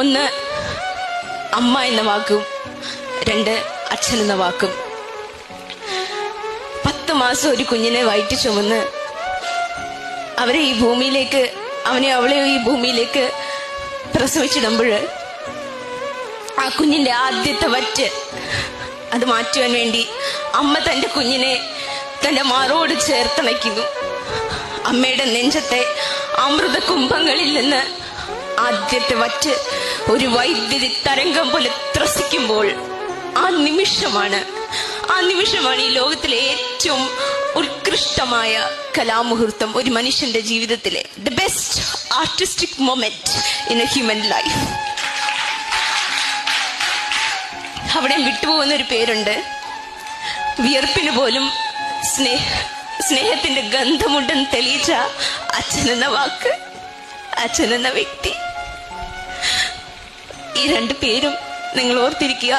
ഒന്ന് അമ്മ എന്ന വാക്കും, രണ്ട് അച്ഛൻ എന്ന വാക്കും. 10 മാസം ഒരു കുഞ്ഞിനെ വയറ്റി ചുമന്ന് അവരെ ഈ ഭൂമിയിലേക്ക്, അവളെ ഈ ഭൂമിയിലേക്ക് പ്രസവിച്ചിടുമ്പോൾ ആ കുഞ്ഞിന്റെ ആദ്യത്തെ വറ്റ് അത് മാറ്റുവാൻ വേണ്ടി അമ്മ തന്റെ കുഞ്ഞിനെ തന്റെ മാറോട് ചേർത്തണയ്ക്കുന്നു. അമ്മയുടെ നെഞ്ചത്തെ അമൃത കുംഭങ്ങളിൽ നിന്ന് ആദ്യത്തെ വറ്റ് ഒരു വൈദ്യുതി തരംഗം പോലെ ത്രസിക്കുമ്പോൾ ആ നിമിഷമാണ് ഈ ലോകത്തിലെ ഏറ്റവും ഉത്കൃഷ്ടമായ കലാമുഹൂർത്തം ഒരു മനുഷ്യന്റെ ജീവിതത്തിലെ the best artistic moment in A human life. അവിടെ വിട്ടുപോകുന്ന ഒരു പേരുണ്ട്. വിയർപ്പിന് പോലും സ്നേഹത്തിന്റെ ഗന്ധമുണ്ടെന്ന് തെളിയിച്ച അച്ഛൻ എന്ന വാക്ക്, അച്ഛൻ എന്ന വ്യക്തി. ഈ 2 പേരും നിങ്ങൾ ഓർത്തിരിക്കുക.